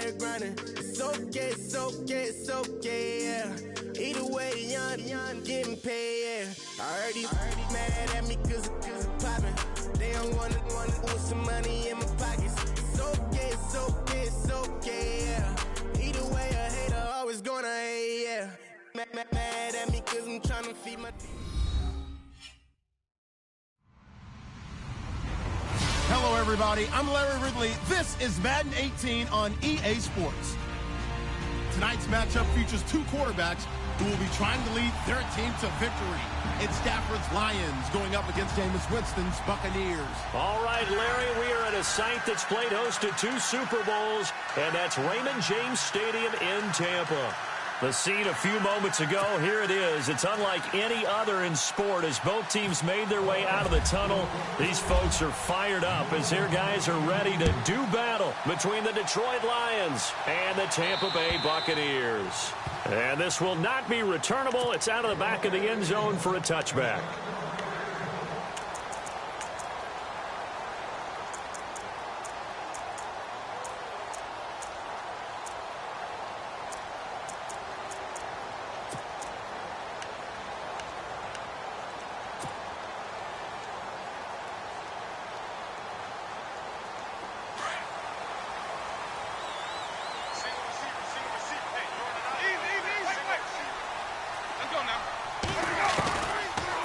here grinding. It's okay, it's okay, it's okay, yeah. Either way, young, getting paid, yeah. I heard he's mad at me cause it's poppin'. They don't wanna with some money in my pockets. It's okay, it's okay, it's okay, yeah. Either way, a hater always gonna hate, yeah. Mad at me cause I'm tryna feed my... Hello, everybody. I'm Larry Ridley. This is Madden 18 on EA Sports. Tonight's matchup features two quarterbacks who will be trying to lead their team to victory. It's Stafford's Lions going up against Jameis Winston's Buccaneers. All right, Larry, we are at a site that's played host to 2 Super Bowls, and that's Raymond James Stadium in Tampa. The scene a few moments ago, here it is. It's unlike any other in sport as both teams made their way out of the tunnel. These folks are fired up as their guys are ready to do battle between the Detroit Lions and the Tampa Bay Buccaneers. And this will not be returnable. It's out of the back of the end zone for a touchback.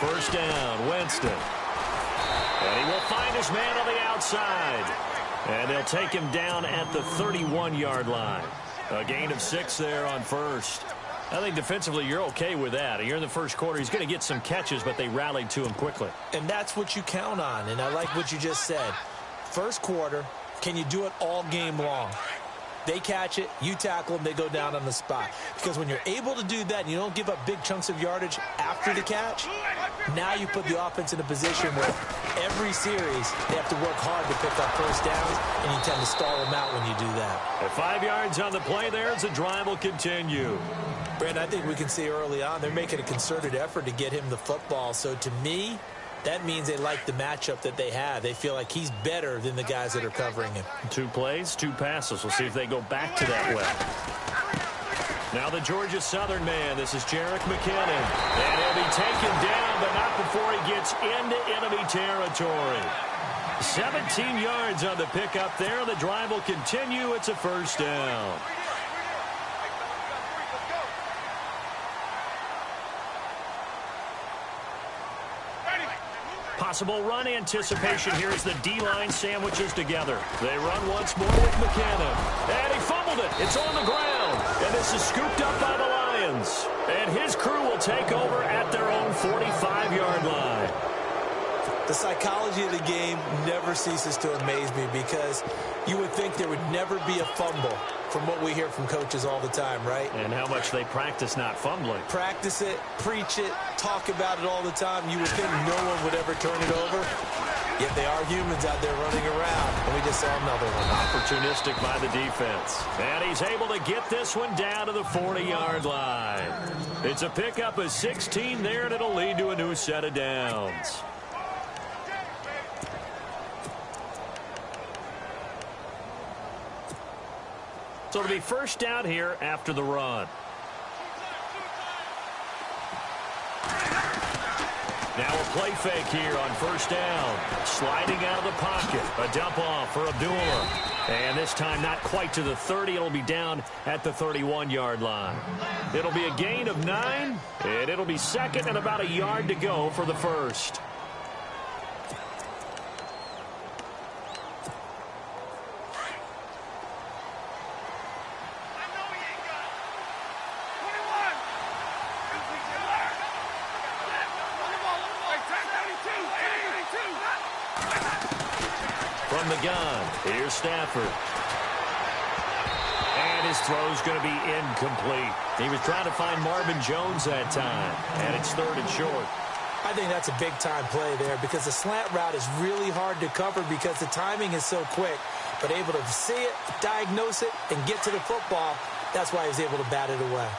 First down, Winston. And he will find his man on the outside. And they'll take him down at the 31-yard line. A gain of 6 there on first. I think defensively you're okay with that. You're in the first quarter. He's going to get some catches, but they rallied to him quickly. And that's what you count on. And I like what you just said. First quarter, can you do it all game long? They catch it, you tackle them, they go down on the spot. Because when you're able to do that and you don't give up big chunks of yardage after the catch, now you put the offense in a position where every series they have to work hard to pick up first downs, and you tend to stall them out when you do that. At 5 yards on the play there as the drive will continue. Brandon, I think we can see early on they're making a concerted effort to get him the football. So to me, that means they like the matchup that they have. They feel like he's better than the guys that are covering him. 2 plays, 2 passes. We'll see if they go back to that way. Now the Georgia Southern man. This is Jerick McKinnon. And he'll be taken down, but not before he gets into enemy territory. 17 yards on the pickup there. The drive will continue. It's a first down. Possible run anticipation here as the D-line sandwiches together. They run once more with McKinnon. And he fumbled it. It's on the ground. And this is scooped up by the Lions. And his crew will take over at their own 45-yard line. The psychology of the game never ceases to amaze me because you would think there would never be a fumble from what we hear from coaches all the time, right? And how much they practice not fumbling. Practice it, preach it, talk about it all the time. You would think no one would ever turn it over. Yet they are humans out there running around, and we just saw another one. Opportunistic by the defense. And he's able to get this one down to the 40-yard line. It's a pickup of 16 there, and it'll lead to a new set of downs. So it'll be first down here after the run. Now a play fake here on first down. Sliding out of the pocket. A dump off for Abdullah. And this time not quite to the 30. It'll be down at the 31-yard line. It'll be a gain of 9. And it'll be second and about a yard to go for the first. From the gun, here's Stafford. And his throw's going to be incomplete. He was trying to find Marvin Jones that time, and it's 3rd and short. I think that's a big-time play there because the slant route is really hard to cover because the timing is so quick. But able to see it, diagnose it, and get to the football, that's why he was able to bat it away.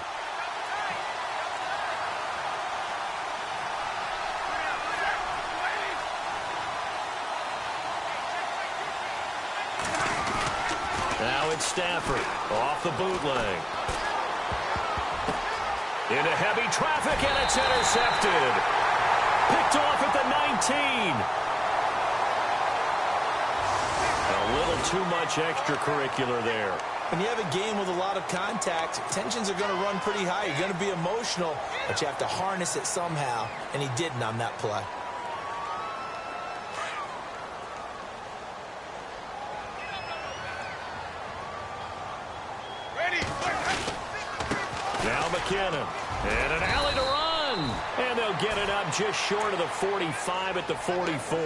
Now it's Stafford off the bootleg. Into heavy traffic, and it's intercepted. Picked off at the 19. A little too much extracurricular there. When you have a game with a lot of contact, tensions are going to run pretty high. You're going to be emotional, but you have to harness it somehow, and he didn't on that play. Now McKinnon. And an alley to run. And they'll get it up just short of the 45 at the 44.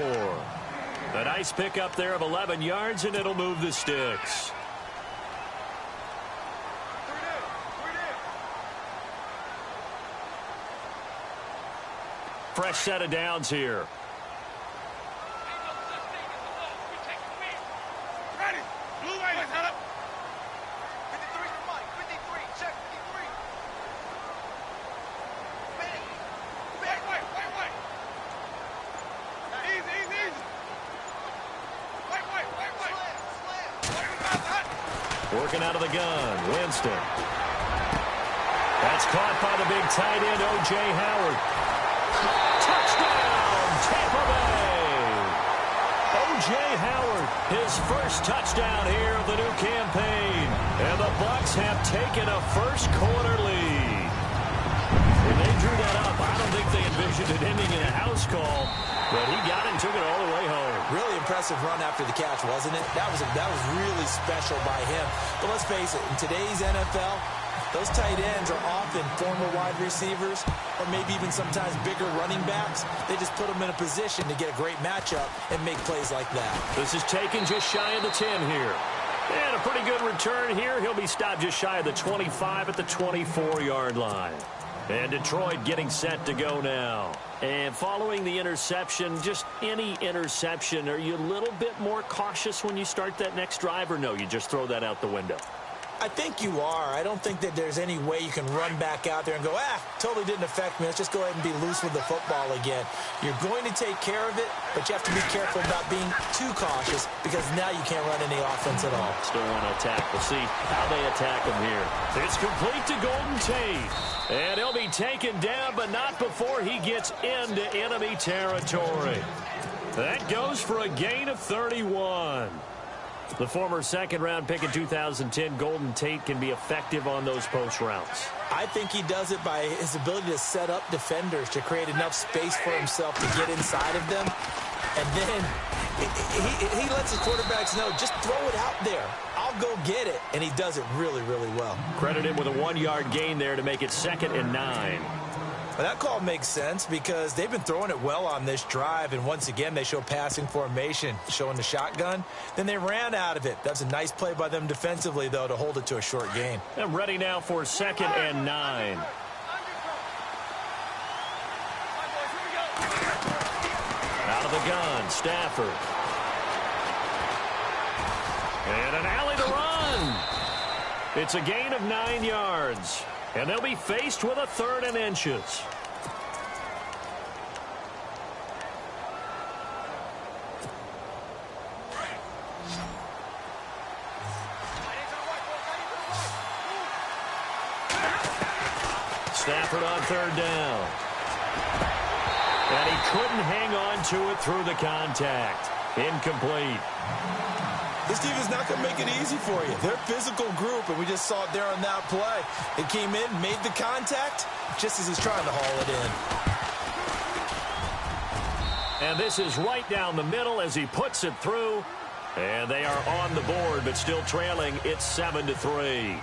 A nice pickup there of 11 yards, and it'll move the sticks. Fresh set of downs here. Working out of the gun, Winston. That's caught by the big tight end, O.J. Howard. Touchdown, Tampa Bay! O.J. Howard, his first touchdown here of the new campaign. And the Bucs have taken a first quarter lead. When they drew that up, I don't think they envisioned it ending in a house call. But he got it and took it all the way home. Really impressive run after the catch, wasn't it? That was really special by him. But let's face it, in today's NFL, those tight ends are often former wide receivers or maybe even sometimes bigger running backs. They just put them in a position to get a great matchup and make plays like that. This is taken just shy of the 10 here. And a pretty good return here. He'll be stopped just shy of the 25 at the 24-yard line. And Detroit getting set to go now. And following the interception, just any interception, are you a little bit more cautious when you start that next drive, or no, you just throw that out the window? I think you are. I don't think that there's any way you can run back out there and go, totally didn't affect me. Let's just go ahead and be loose with the football again. You're going to take care of it, but you have to be careful about being too cautious because now you can't run any offense at all. Still want to attack. We'll see how they attack him here. It's complete to Golden Tate. And he'll be taken down, but not before he gets into enemy territory. That goes for a gain of 31. The former second-round pick in 2010, Golden Tate, can be effective on those post routes. I think he does it by his ability to set up defenders to create enough space for himself to get inside of them. And then he lets his quarterbacks know, just throw it out there. I'll go get it. And he does it really, really well. Credit him with a 1-yard gain there to make it 2nd and 9. Well, that call makes sense because they've been throwing it well on this drive, and once again they show passing formation, showing the shotgun. Then they ran out of it. That's a nice play by them defensively, though, to hold it to a short gain. And ready now for 2nd and 9. Out of the gun, Stafford. And an alley to run. It's a gain of 9 yards. And they'll be faced with a 3rd and inches. Stafford on 3rd down. And he couldn't hang on to it through the contact. Incomplete. This team is not going to make it easy for you. They're a physical group, and we just saw it there on that play. It came in, made the contact, just as he's trying to haul it in. And this is right down the middle as he puts it through. And they are on the board, but still trailing. It's 7-3.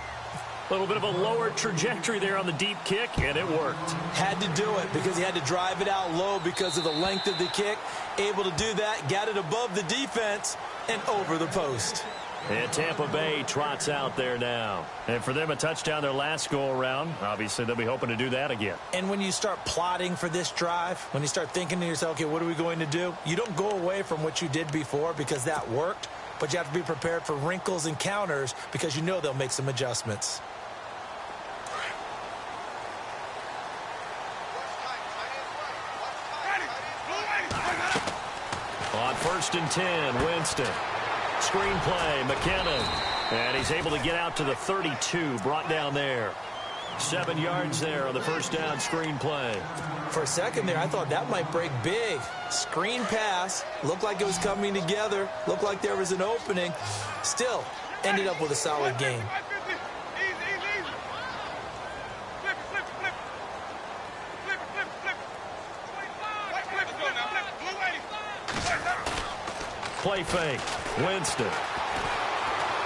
A little bit of a lower trajectory there on the deep kick, and it worked. Had to do it because he had to drive it out low because of the length of the kick. Able to do that, got it above the defense and over the post. And Tampa Bay trots out there now. And for them, a touchdown their last go-around. Obviously, they'll be hoping to do that again. And when you start plotting for this drive, when you start thinking to yourself, okay, what are we going to do? You don't go away from what you did before because that worked, but you have to be prepared for wrinkles and counters because you know they'll make some adjustments. On 1st and 10, Winston. Screen play, McKinnon. And he's able to get out to the 32, brought down there. 7 yards there on the first down screen play. For a second there, I thought that might break big. Screen pass. Looked like it was coming together. Looked like there was an opening. Still, ended up with a solid game. Play fake. Winston.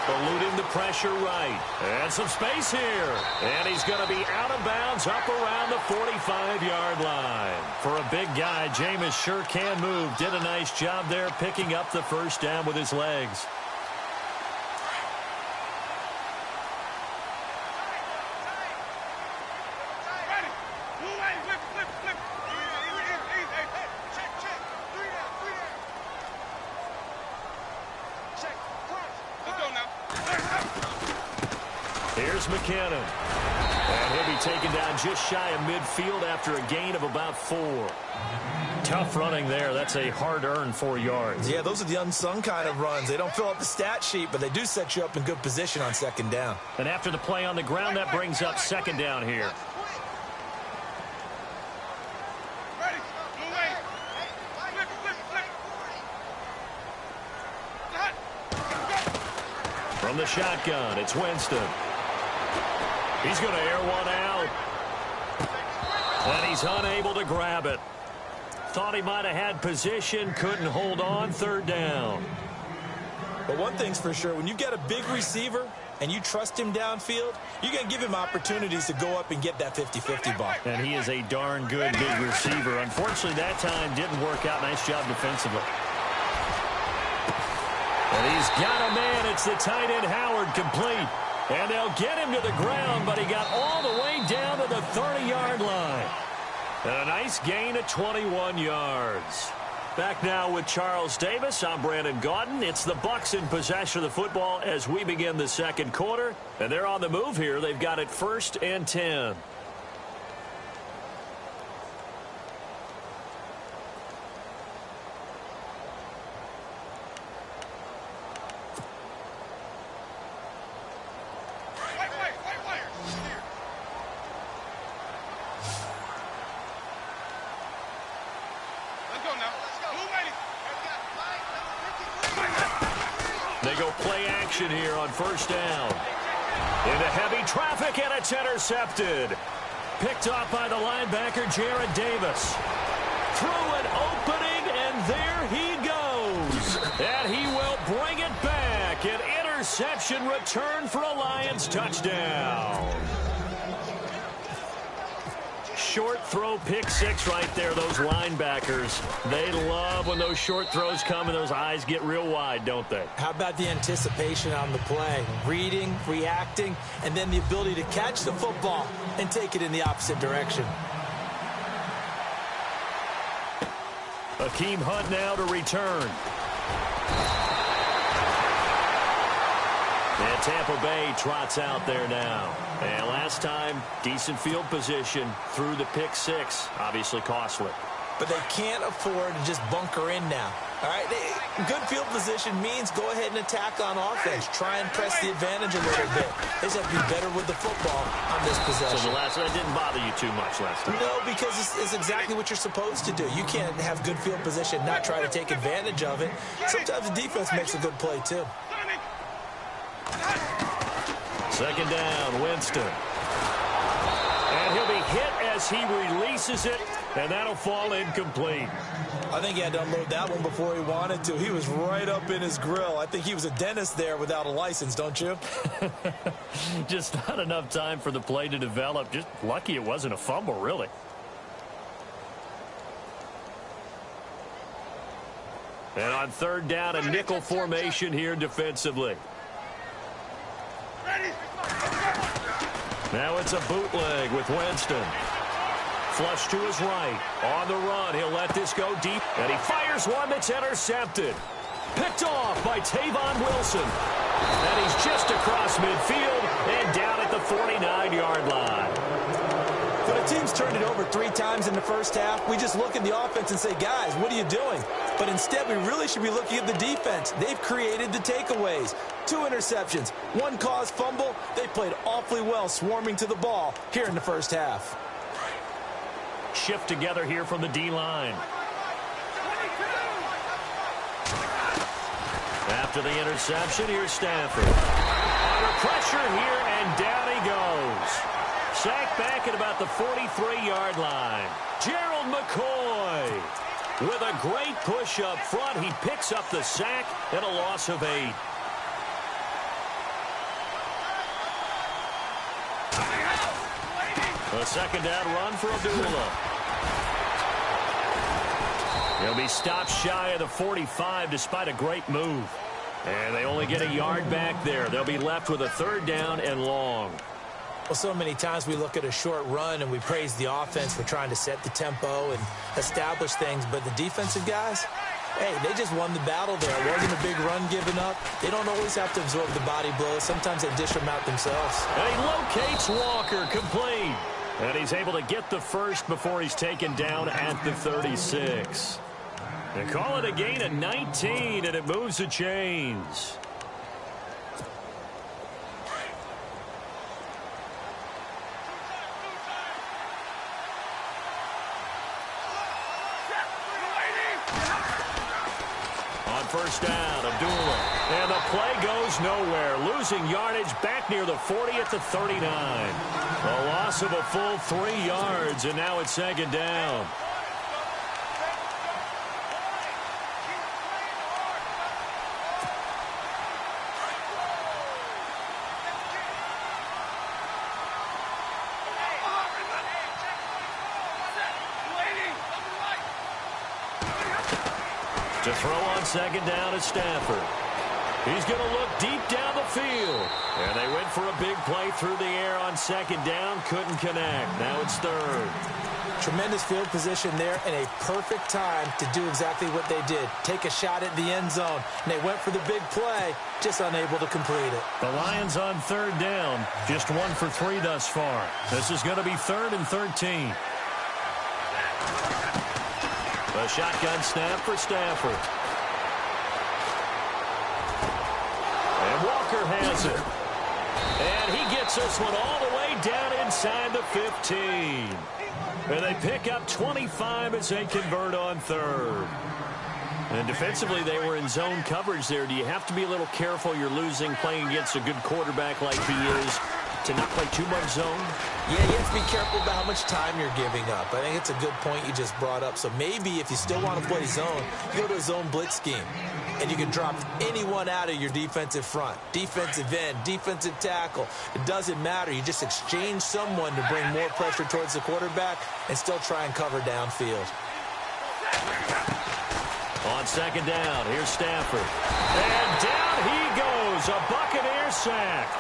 Eluding the pressure right. And some space here. And he's going to be out of bounds up around the 45-yard line. For a big guy, Jameis sure can move. Did a nice job there picking up the first down with his legs. Here's McKinnon. And he'll be taken down just shy of midfield after a gain of about 4. Tough running there. That's a hard-earned 4 yards. Yeah, those are the unsung kind of runs. They don't fill up the stat sheet, but they do set you up in good position on second down. And after the play on the ground, that brings up second down here. From the shotgun, it's Winston. He's going to air one out. And he's unable to grab it. Thought he might have had position, couldn't hold on, third down. But one thing's for sure, when you get a big receiver and you trust him downfield, you're going to give him opportunities to go up and get that 50-50 ball. And he is a darn good big receiver. Unfortunately, that time didn't work out. Nice job defensively. And he's got a man. It's the tight end Howard, complete. And they'll get him to the ground, but he got all the way down to the 30-yard line. And a nice gain of 21 yards. Back now with Charles Davis. I'm Brandon Gaudin. It's the Bucs in possession of the football as we begin the second quarter. And they're on the move here. They've got it 1st and 10. They go play action here on first down. Into heavy traffic, and it's intercepted. Picked off by the linebacker, Jared Davis. Through an opening, and there he goes. And he will bring it back. An interception return for a Lions touchdown. Short throw, pick six right there. Those linebackers, they love when those short throws come and those eyes get real wide, don't they? How about the anticipation on the play? Reading, reacting, and then the ability to catch the football and take it in the opposite direction. Akeem Hunt now to return. And Tampa Bay trots out there now. And last time, decent field position through the pick six. Obviously costly. But they can't afford to just bunker in now. All right, good field position means go ahead and attack on offense. Try and press the advantage a little bit. They just have to be better with the football on this possession. So that didn't bother you too much last time? No, because it's exactly what you're supposed to do. You can't have good field position, not try to take advantage of it. Sometimes the defense makes a good play, too. Second down, Winston. And he'll be hit as he releases it, and that'll fall incomplete. I think he had to unload that one before he wanted to. He was right up in his grill. I think he was a dentist there without a license, don't you? Just not enough time for the play to develop. Just lucky it wasn't a fumble, really. And on third down, a nickel formation here defensively. Now it's a bootleg with Winston. Flush to his right. On the run, he'll let this go deep. And he fires one that's intercepted. Picked off by Tavon Wilson. And he's just across midfield and down at the 49-yard line. For the team defense turned it over 3 times in the first half, we just look at the offense and say, guys, what are you doing? But instead, we really should be looking at the defense. They've created the takeaways. 2 interceptions, 1 caused fumble. They played awfully well swarming to the ball here in the first half. Shift together here from the D-line. After the interception, here's Stafford. Under pressure here, and down he goes. Sacked back at about the 43-yard line. Gerald McCoy with a great push up front. He picks up the sack and a loss of 8. A second down run for Abdullah. He'll be stopped shy of the 45 despite a great move. And they only get a yard back there. They'll be left with a 3rd down and long. Well, so many times we look at a short run and we praise the offense for trying to set the tempo and establish things. But the defensive guys, hey, they just won the battle there. It wasn't a big run given up. They don't always have to absorb the body blows. Sometimes they dish them out themselves. And he locates Walker, complete. And he's able to get the first before he's taken down at the 36. They call it a gain of 19, and it moves the chains. On first down, Abdullah. And the play goes nowhere. Losing yardage back near the 40 at the 39. A loss of a full 3 yards, and now it's 2nd down. To throw on 2nd down is Stafford. He's going to look deep down the field. And they went for a big play through the air on 2nd down. Couldn't connect. Now it's 3rd. Tremendous field position there and a perfect time to do exactly what they did. Take a shot at the end zone. And they went for the big play, just unable to complete it. The Lions on 3rd down. Just 1 for 3 thus far. This is going to be 3rd and 13. A shotgun snap for Stafford. And Walker has it. And he gets this one all the way down inside the 15. And they pick up 25 as they convert on 3rd. And defensively, they were in zone coverage there. Do you have to be a little careful? You're losing playing against a good quarterback like he is to not play too much zone? Yeah, you have to be careful about how much time you're giving up. I think it's a good point you just brought up. So maybe if you still want to play zone, you go to a zone blitz scheme. And you can drop anyone out of your defensive front. Defensive end, defensive tackle. It doesn't matter. You just exchange someone to bring more pressure towards the quarterback and still try and cover downfield. On 2nd down, here's Stafford. And down he goes. A Buccaneer sack.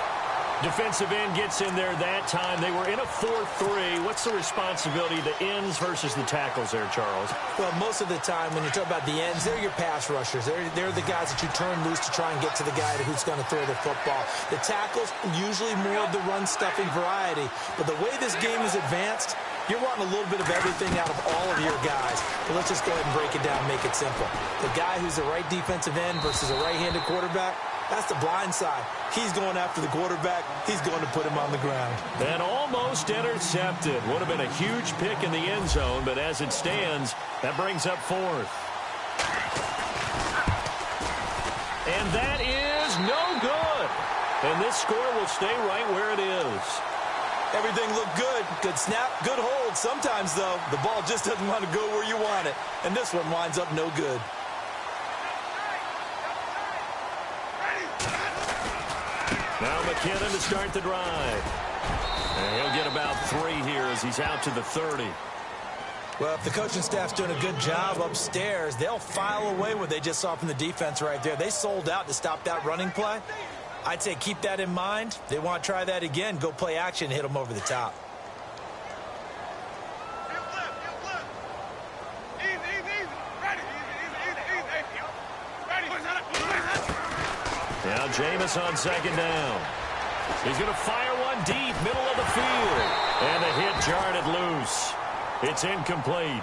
Defensive end gets in there that time. They were in a 4-3. What's the responsibility of the ends versus the tackles there, Charles? Well, most of the time when you talk about the ends, they're your pass rushers. They're the guys that you turn loose to try and get to the guy who's going to throw the football. The tackles, usually more of the run-stuffing variety. But the way this game is advanced, you're wanting a little bit of everything out of all of your guys. But let's just go ahead and break it down and make it simple. The guy who's the right defensive end versus a right-handed quarterback, that's the blind side. He's going after the quarterback. He's going to put him on the ground. And almost intercepted. Would have been a huge pick in the end zone, but as it stands, that brings up 4th. And that is no good. And this score will stay right where it is. Everything looked good. Good snap, good hold. Sometimes, though, the ball just doesn't want to go where you want it. And this one winds up no good. Now McKinnon to start the drive. And he'll get about 3 here as he's out to the 30. Well, if the coaching staff's doing a good job upstairs, they'll file away what they just saw from the defense right there. They sold out to stop that running play. I'd say keep that in mind. They want to try that again. Go play action and hit them over the top. Now Jameis on 2nd down. He's going to fire one deep, middle of the field. And the hit jarred it loose. It's incomplete.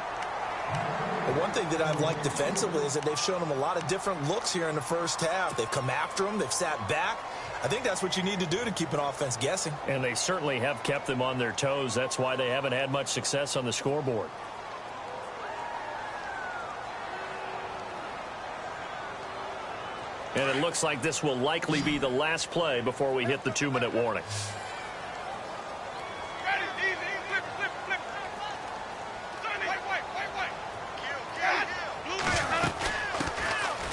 One thing that I've liked defensively is that they've shown them a lot of different looks here in the first half. They've come after them. They've sat back. I think that's what you need to do to keep an offense guessing. And they certainly have kept them on their toes. That's why they haven't had much success on the scoreboard. And it looks like this will likely be the last play before we hit the 2-minute warning.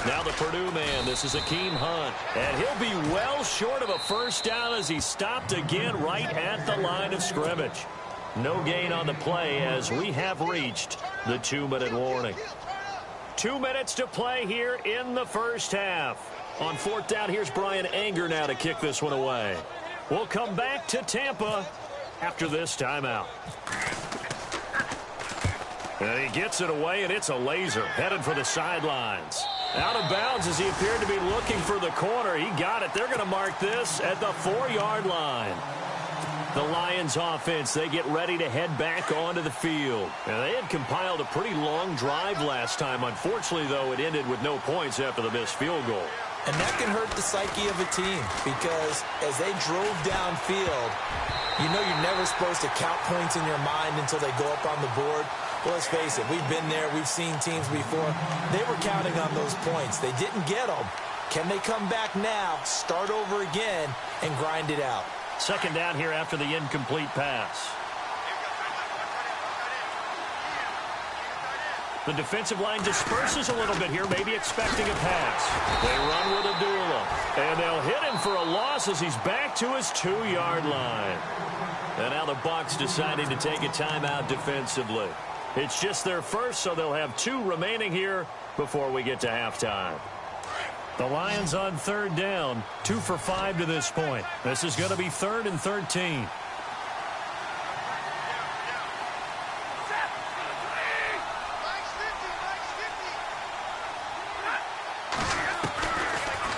Now the Purdue man, this is Akeem Hunt. And he'll be well short of a first down as he stopped again right at the line of scrimmage. No gain on the play as we have reached the 2-minute warning. 2 minutes to play here in the first half. On fourth down, here's Brian Anger now to kick this one away. We'll come back to Tampa after this timeout. And he gets it away, and it's a laser headed for the sidelines. Out of bounds as he appeared to be looking for the corner. He got it. They're going to mark this at the 4-yard line. The Lions offense, they get ready to head back onto the field. And they had compiled a pretty long drive last time. Unfortunately, though, it ended with no points after the missed field goal. And that can hurt the psyche of a team because as they drove downfield, you know you're never supposed to count points in your mind until they go up on the board. Well, let's face it, we've been there. We've seen teams before. They were counting on those points. They didn't get them. Can they come back now, start over again, and grind it out? Second down here after the incomplete pass. The defensive line disperses a little bit here, maybe expecting a pass. They run with Abdullah, and they'll hit him for a loss as he's back to his 2-yard line. And now the Bucs deciding to take a timeout defensively. It's just their first, so they'll have 2 remaining here before we get to halftime. The Lions on third down, 2 for 5 to this point. This is going to be 3rd and 13.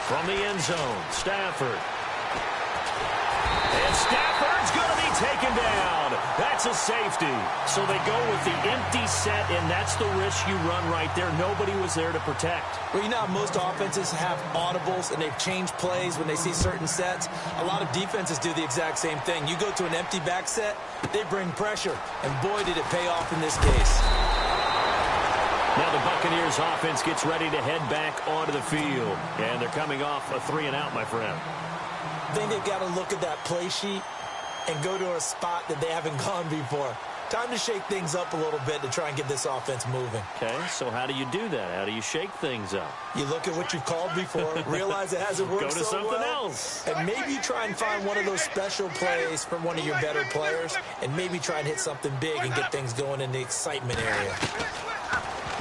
From the end zone, Stafford. And Stafford's going to be taken down. That's a safety. So they go with the empty set, and that's the risk you run right there. Nobody was there to protect. Well, you know how most offenses have audibles, and they've changed plays when they see certain sets. A lot of defenses do the exact same thing. You go to an empty back set, they bring pressure. And boy, did it pay off in this case. Now the Buccaneers offense gets ready to head back onto the field. And they're coming off a 3-and-out, my friend. I think they've got to look at that play sheet and go to a spot that they haven't gone before. Time to shake things up a little bit to try and get this offense moving. Okay, so how do you do that? How do you shake things up? You look at what you've called before, realize it hasn't worked go to so something well, else. and maybe try and find one of those special plays from one of your better players, and maybe try and hit something big and get things going in the excitement area.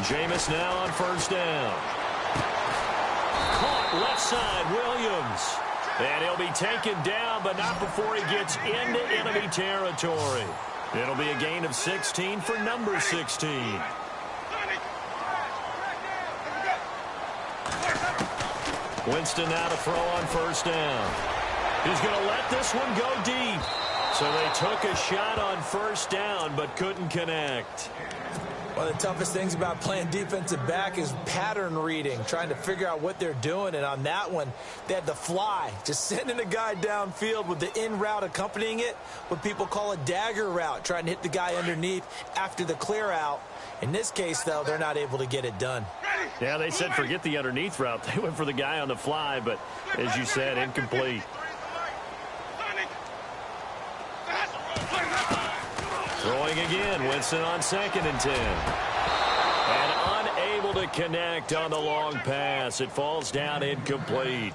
Jameis now on first down. Caught left side, Williams. And he'll be taken down, but not before he gets into enemy territory. It'll be a gain of 16 for number 16. Winston now to throw on first down. He's going to let this one go deep. So they took a shot on first down, but couldn't connect. One of the toughest things about playing defensive back is pattern reading, trying to figure out what they're doing. And on that one, they had to fly, just sending a guy downfield with the in route accompanying it, what people call a dagger route, trying to hit the guy underneath after the clear out. In this case, though, they're not able to get it done. Yeah, they said forget the underneath route. They went for the guy on the fly, but as you said, incomplete. Throwing again, Winston on 2nd and 10. And unable to connect on the long pass. It falls down incomplete.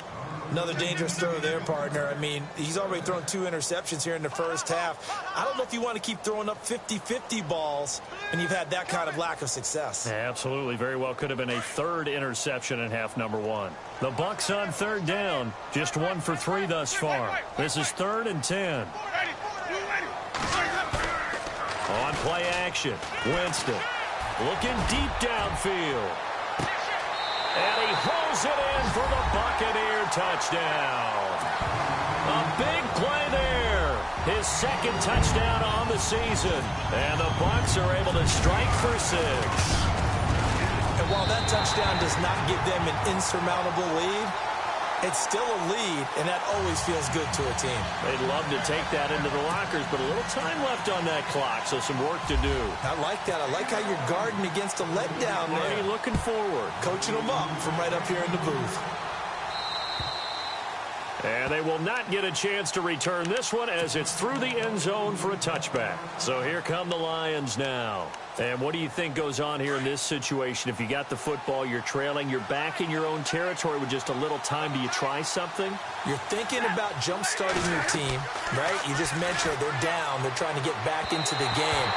Another dangerous throw there, partner. I mean, he's already thrown 2 interceptions here in the first half. I don't know if you want to keep throwing up 50-50 balls and you've had that kind of lack of success. Absolutely. Very well could have been a 3rd interception in half number 1. The Bucs on third down. Just 1 for 3 thus far. This is 3rd and 10. On play action, Winston looking deep downfield. And he hauls it in for the Buccaneer touchdown. A big play there. His second touchdown on the season. And the Bucs are able to strike for 6. And while that touchdown does not give them an insurmountable lead, it's still a lead, and that always feels good to a team. They'd love to take that into the lockers, but a little time left on that clock, so some work to do. I like that. I like how you're guarding against a letdown there. Already looking forward. Coaching them up from right up here in the booth. And they will not get a chance to return this one as it's through the end zone for a touchback. So here come the Lions now. And what do you think goes on here in this situation? If you got the football, you're trailing, you're back in your own territory with just a little time. Do you try something? You're thinking about jump-starting your team, right? You just mentioned they're down. They're trying to get back into the game.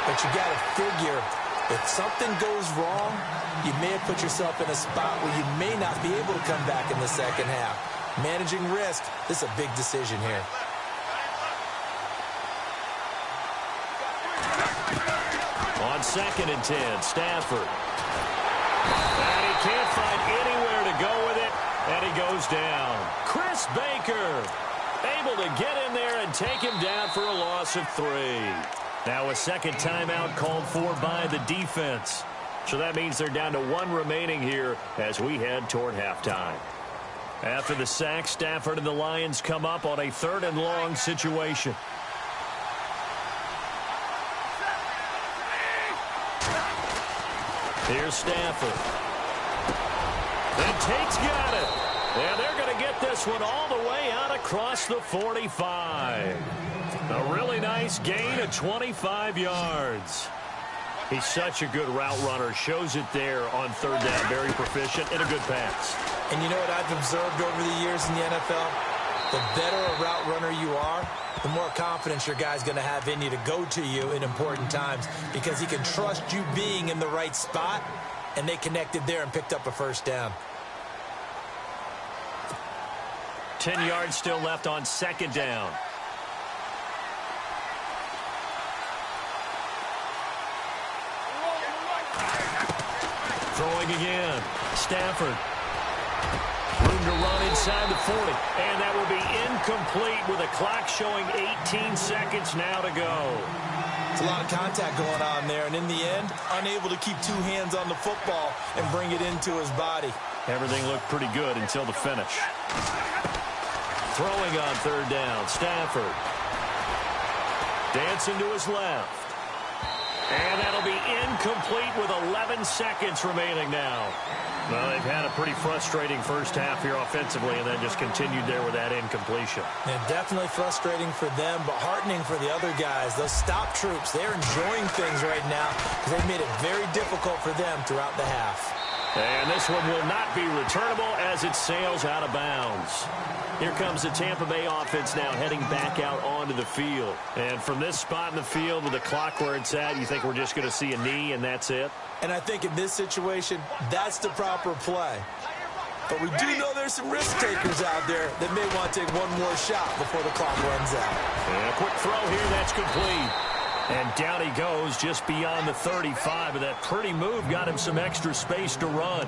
But you got to figure if something goes wrong, you may have put yourself in a spot where you may not be able to come back in the second half. Managing risk, this is a big decision here. On 2nd and 10, Stafford. And he can't find anywhere to go with it, and he goes down. Chris Baker able to get in there and take him down for a loss of 3. Now a second timeout called for by the defense. So that means they're down to 1 remaining here as we head toward halftime. After the sack, Stafford and the Lions come up on a 3rd and long situation. Here's Stafford. And Tate's got it. And they're going to get this one all the way out across the 45. A really nice gain of 25 yards. He's such a good route runner. Shows it there on 3rd down. Very proficient and a good pass. And you know what I've observed over the years in the NFL? The better a route runner you are, the more confidence your guy's going to have in you to go to you in important times because he can trust you being in the right spot, and they connected there and picked up a 1st down. 10 yards still left on 2nd down. Throwing again. Stafford. Room to run inside the 40. And that will be incomplete with the clock showing 18 seconds now to go. It's a lot of contact going on there. And in the end, unable to keep 2 hands on the football and bring it into his body. Everything looked pretty good until the finish. Throwing on 3rd down. Stafford. Dancing to his left. And that'll be incomplete with 11 seconds remaining now. Well, they've had a pretty frustrating first half here offensively and then just continued there with that incompletion. And definitely frustrating for them, but heartening for the other guys. Those stop troops, they're enjoying things right now because they've made it very difficult for them throughout the half. And this one will not be returnable as it sails out of bounds. Here comes the Tampa Bay offense now heading back out onto the field. And from this spot in the field with the clock where it's at, you think we're just going to see a knee and that's it? And I think in this situation, that's the proper play. But we do know there's some risk takers out there that may want to take one more shot before the clock runs out. And a quick throw here, that's complete. And down he goes just beyond the 35. But that pretty move got him some extra space to run.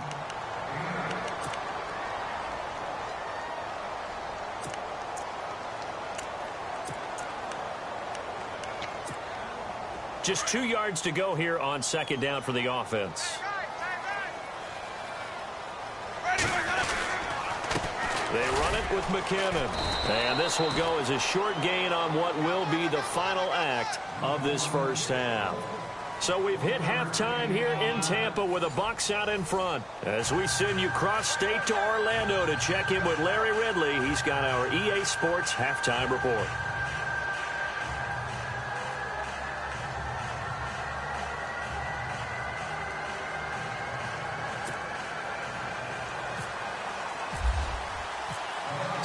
Just 2 yards to go here on 2nd down for the offense. They run it with McKinnon. And this will go as a short gain on what will be the final act of this first half. So we've hit halftime here in Tampa with the Bucs out in front. As we send you cross-state to Orlando to check in with Larry Ridley, he's got our EA Sports halftime report.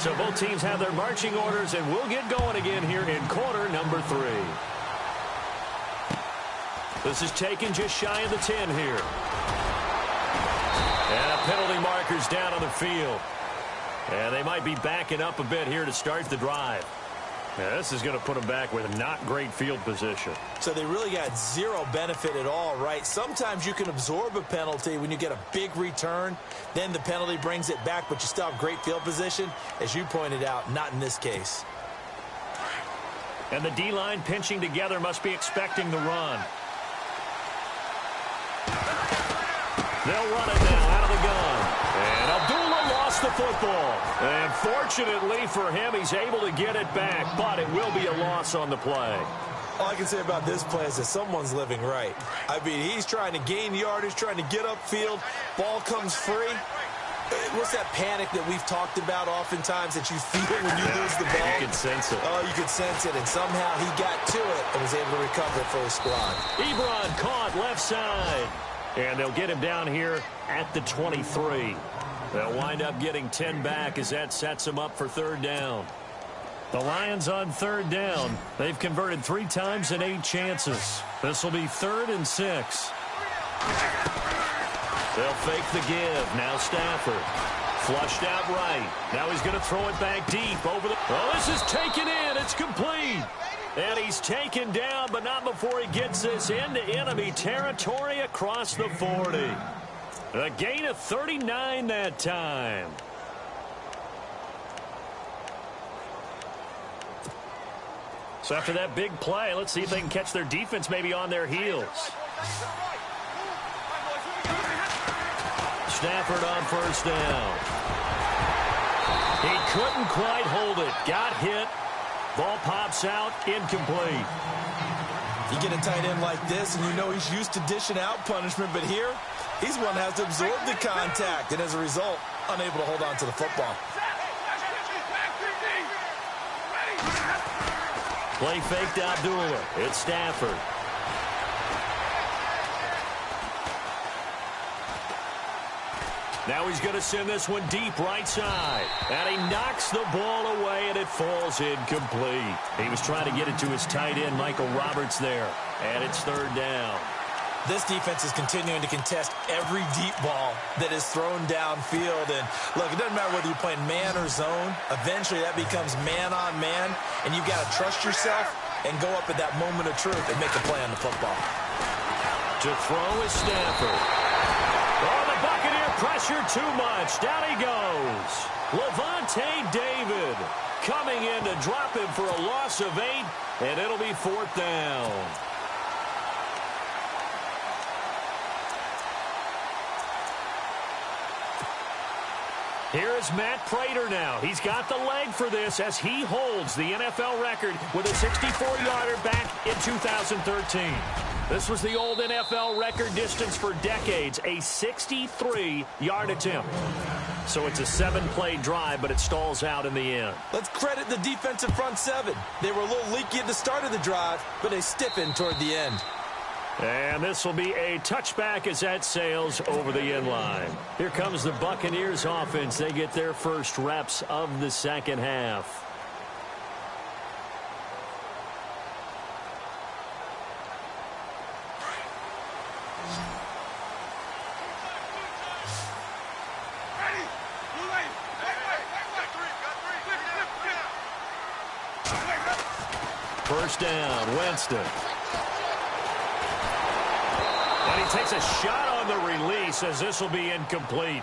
So both teams have their marching orders, and we'll get going again here in quarter number 3. This is taken just shy of the 10 here. And a penalty marker's down on the field. And they might be backing up a bit here to start the drive. Yeah, this is going to put them back with not great field position. So they really got zero benefit at all, right? Sometimes you can absorb a penalty when you get a big return. Then the penalty brings it back, but you still have great field position. As you pointed out, not in this case. And the D-line pinching together must be expecting the run. They'll run it now out of the gun. And Abdullah lost the football. And fortunately for him, he's able to get it back, but it will be a loss on the play. All I can say about this play is that someone's living right. I mean, he's trying to gain yardage, trying to get upfield. Ball comes free. What's that panic that we've talked about oftentimes that you feel when you lose the ball? You can sense it. Oh, you could sense it, and somehow he got to it and was able to recover it for his squad. Ebron caught left side. And they'll get him down here at the 23. They'll wind up getting 10 back as that sets them up for third down. The Lions on third down. They've converted 3 times in 8 chances. This will be 3rd and 6. They'll fake the give. Now Stafford. Flushed out right. Now he's going to throw it back deep over the... Oh, this is taken in. It's complete. And he's taken down, but not before he gets this into enemy territory across the 40. A gain of 39 that time. So after that big play, let's see if they can catch their defense maybe on their heels. Stafford on first down. He couldn't quite hold it. Got hit. Ball pops out, incomplete. You get a tight end like this, and you know he's used to dishing out punishment, but here, he's one that has to absorb the contact, and as a result, unable to hold on to the football. Play faked Abdullah. It's Stafford. Now he's going to send this one deep right side. And he knocks the ball away, and it falls incomplete. He was trying to get it to his tight end, Michael Roberts, there. And it's third down. This defense is continuing to contest every deep ball that is thrown downfield. And, look, it doesn't matter whether you're playing man or zone. Eventually, that becomes man-on-man, and you've got to trust yourself and go up at that moment of truth and make a play on the football. To throw is Stafford. Oh, the Buccaneer pressure too much. Down he goes. Levante David coming in to drop him for a loss of 8, and it'll be 4th down. Here is Matt Prater now. He's got the leg for this as he holds the NFL record with a 64-yarder back in 2013. This was the old NFL record distance for decades, a 63-yard attempt. So it's a 7-play drive, but it stalls out in the end. Let's credit the defensive front 7. They were a little leaky at the start of the drive, but they stiffened toward the end. And this will be a touchback as that sails over the end line. Here comes the Buccaneers offense. They get their first reps of the second half. First down, Winston. And he takes a shot on the release as this will be incomplete.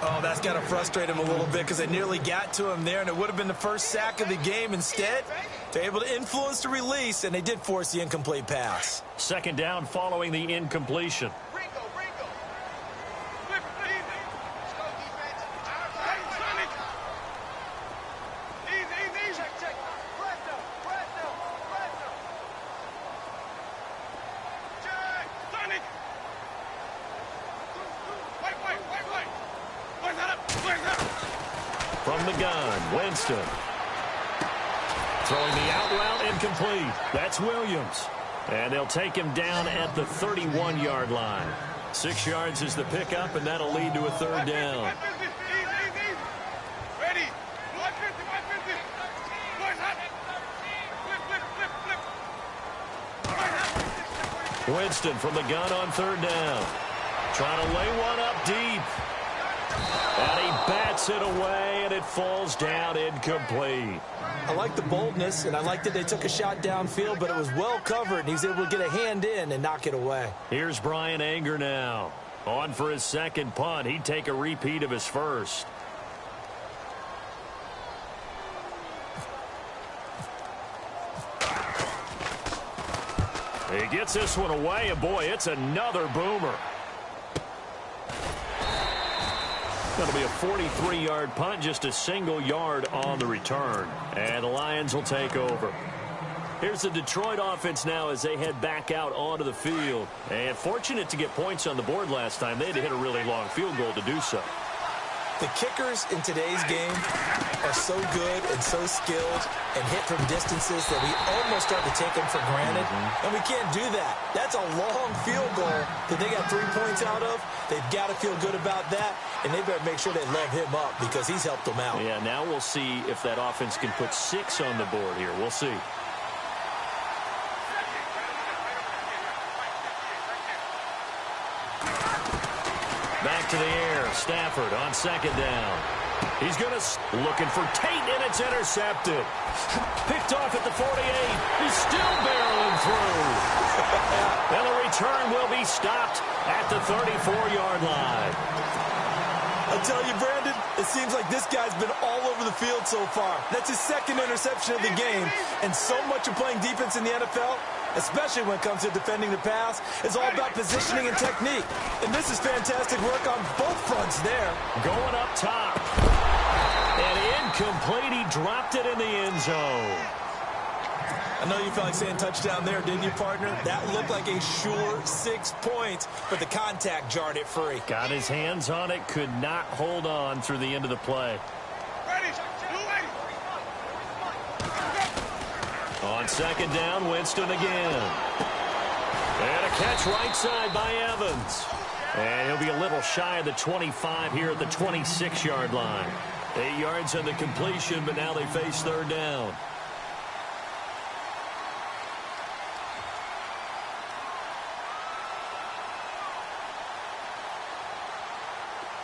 Oh, that's got to frustrate him a little bit because they nearly got to him there, and it would have been the first sack of the game. Instead, they're able to influence the release, and they did force the incomplete pass. Second down following the incompletion. From the gun, Winston. Throwing the out route incomplete. That's Williams. And they'll take him down at the 31-yard line. 6 yards is the pickup, and that'll lead to a third down. Winston from the gun on third down. Trying to lay one up deep. And he bats it away, and it falls down incomplete. I like the boldness, and I like that they took a shot downfield, but it was well covered, and he was able to get a hand in and knock it away. Here's Brian Anger now. On for his second punt. He'd take a repeat of his first. He gets this one away, and boy, it's another boomer. Going to be a 43-yard punt, just a single yard on the return. And the Lions will take over. Here's the Detroit offense now as they head back out onto the field. And fortunate to get points on the board last time. They had to hit a really long field goal to do so. The kickers in today's game are so good and so skilled and hit from distances that we almost start to take them for granted. And we can't do that. That's a long field goal that they got 3 points out of. They've got to feel good about that, and they better make sure they love him up because he's helped them out. Yeah, now we'll see if that offense can put 6 on the board here. We'll see. Back to the air. Stafford on second down. He's going to looking for Tate, and it's intercepted. Picked off at the 48. He's still barreling through. And the return will be stopped at the 34-yard line. I tell you, Brandon, it seems like this guy's been all over the field so far. That's his second interception of the game. And so much of playing defense in the NFL, especially when it comes to defending the pass, is all about positioning and technique. And this is fantastic work on both fronts there. Going up top. And incomplete. He dropped it in the end zone. I know you felt like saying touchdown there, didn't you, partner? That looked like a sure 6 points, but the contact jarred it free. Got his hands on it, could not hold on through the end of the play. On second down, Winston again. And a catch right side by Evans. And he'll be a little shy of the 25 here at the 26-yard line. 8 yards on the completion, but now they face third down.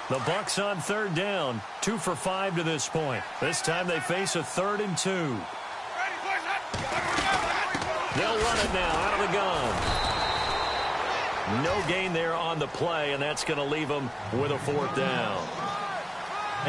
The Bucs on third down, 2 for 5 to this point. This time they face a 3rd and 2. They'll run it now out of the gun. No gain there on the play, and that's going to leave them with a 4th down.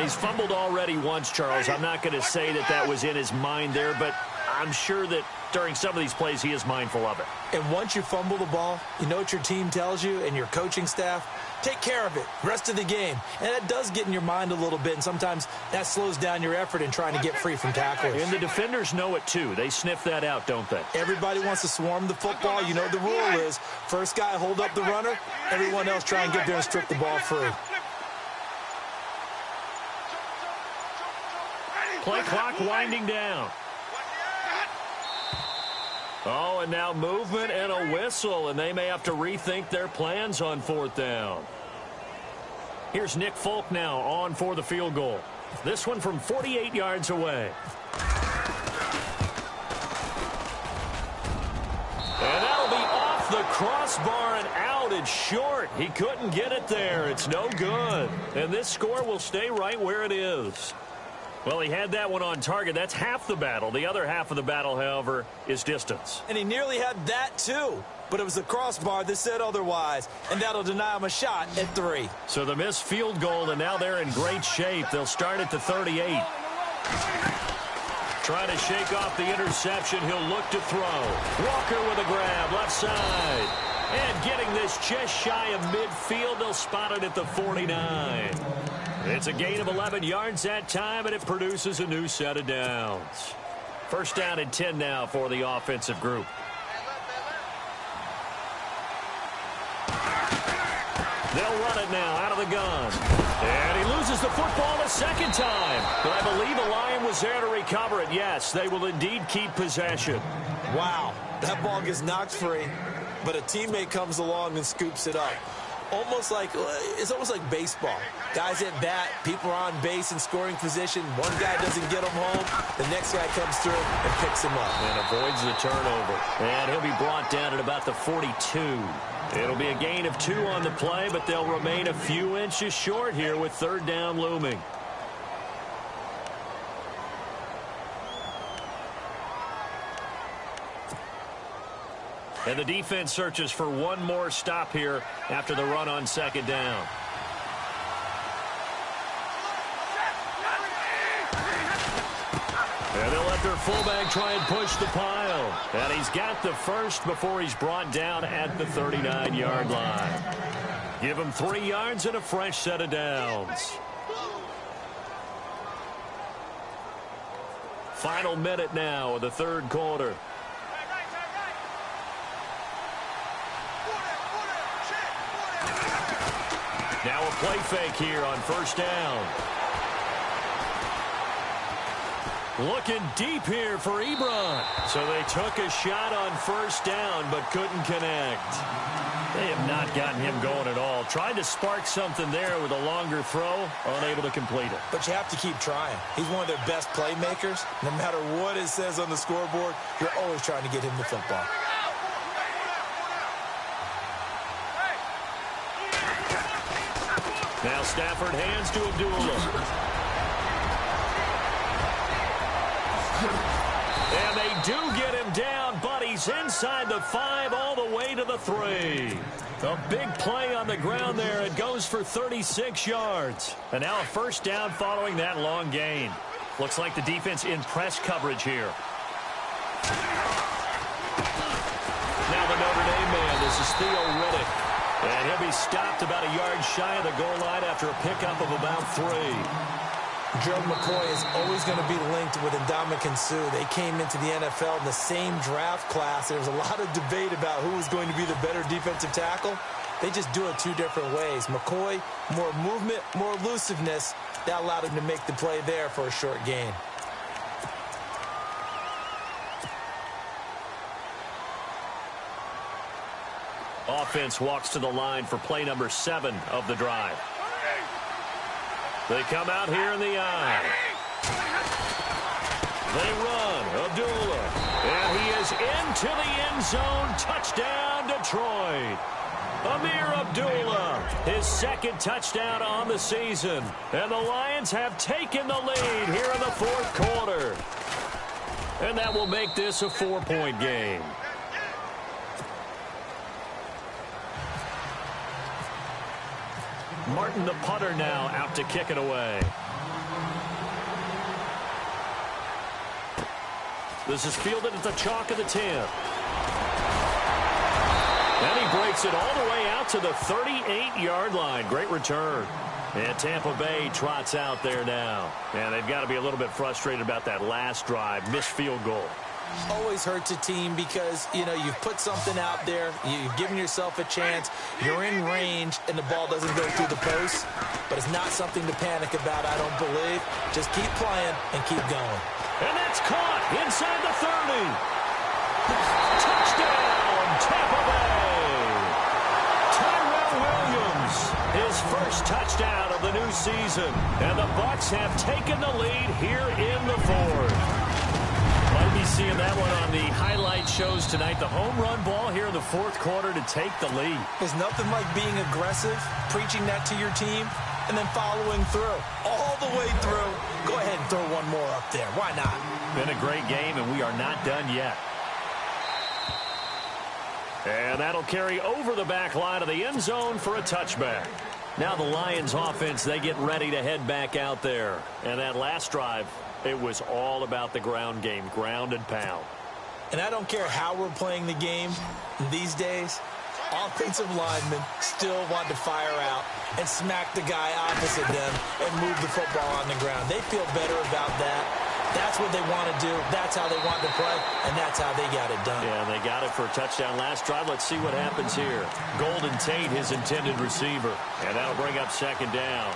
He's fumbled already once, Charles. I'm not going to say that that was in his mind there, but I'm sure that during some of these plays he is mindful of it. And once you fumble the ball, you know what your team tells you and your coaching staff? Take care of it rest of the game. And that does get in your mind a little bit, and sometimes that slows down your effort in trying to get free from tacklers. And the defenders know it too. They sniff that out, don't they? Everybody wants to swarm the football. You know what the rule is. First guy hold up the runner. Everyone else try and get there and strip the ball free. Play clock winding down. Oh, and now movement and a whistle, and they may have to rethink their plans on 4th down. Here's Nick Folk now on for the field goal. This one from 48 yards away. And that'll be off the crossbar and out. It's short. He couldn't get it there. It's no good. And this score will stay right where it is. Well, he had that one on target. That's half the battle. The other half of the battle, however, is distance. And he nearly had that, too. But it was the crossbar that said otherwise. And that'll deny him a shot at 3. So the missed field goal, and now they're in great shape. They'll start at the 38. Trying to shake off the interception. He'll look to throw. Walker with a grab, left side. And getting this just shy of midfield. They'll spot it at the 49. It's a gain of 11 yards that time, and it produces a new set of downs. First down and 10 now for the offensive group. They'll run it now out of the gun. And he loses the football a second time. But I believe a Lion was there to recover it. Yes, they will indeed keep possession. Wow, that ball gets knocked free, but a teammate comes along and scoops it up. almost like baseball. Guys at bat, people are on base in scoring position. One guy doesn't get them home. The next guy comes through and picks him up. And avoids the turnover. And he'll be brought down at about the 42. It'll be a gain of 2 on the play, but they'll remain a few inches short here with 3rd down looming. And the defense searches for one more stop here after the run on 2nd down. And they'll let their fullback try and push the pile. And he's got the first before he's brought down at the 39-yard line. Give him 3 yards and a fresh set of downs. Final minute now of the 3rd quarter. Now a play fake here on 1st down. Looking deep here for Ebron. So they took a shot on 1st down but couldn't connect. They have not gotten him going at all. Tried to spark something there with a longer throw, unable to complete it. But you have to keep trying. He's one of their best playmakers. No matter what it says on the scoreboard, you're always trying to get him the football. Now Stafford hands to Abdullah. And they do get him down, but he's inside the 5 all the way to the 3. A big play on the ground there. It goes for 36 yards. And now a 1st down following that long gain. Looks like the defense in press coverage here. Now the Notre Dame man, this is Theo Riddick. And he'll be stopped about a yard shy of the goal line after a pickup of about 3. Gerald McCoy is always going to be linked with Ndamukong Suh. They came into the NFL in the same draft class. There was a lot of debate about who was going to be the better defensive tackle. They just do it 2 different ways. McCoy, more movement, more elusiveness. That allowed him to make the play there for a short gain. Offense walks to the line for play number 7 of the drive. They come out here in the eye. They run. Abdullah. And he is into the end zone. Touchdown, Detroit. Amir Abdullah, his 2nd touchdown on the season. And the Lions have taken the lead here in the 4th quarter. And that will make this a 4-point game. Martin, the punter, now out to kick it away. This is fielded at the chalk of the 10. And he breaks it all the way out to the 38-yard line. Great return. And Tampa Bay trots out there now. And they've got to be a little bit frustrated about that last drive. Missed field goal. Always hurts a team because, you've put something out there. You've given yourself a chance. You're in range, and the ball doesn't go through the post. But it's not something to panic about, I don't believe. Just keep playing and keep going. And that's caught inside the 30. Touchdown, Tampa Bay. Tyrell Williams, his first touchdown of the new season. And the Bucs have taken the lead here in the 4th. Might be seeing that one on the highlight shows tonight. The home run ball here in the 4th quarter to take the lead. There's nothing like being aggressive, preaching that to your team, and then following through. All the way through. Go ahead and throw one more up there. Why not? Been a great game, and we are not done yet. And that'll carry over the back line of the end zone for a touchback. Now the Lions offense, they get ready to head back out there. And that last drive, it was all about the ground game, ground and pound. And I don't care how we're playing the game these days, offensive linemen still want to fire out and smack the guy opposite them and move the football on the ground. They feel better about that. That's what they want to do. That's how they want to play, and that's how they got it done. Yeah, they got it for a touchdown last drive. Let's see what happens here. Golden Tate, his intended receiver, and that'll bring up 2nd down.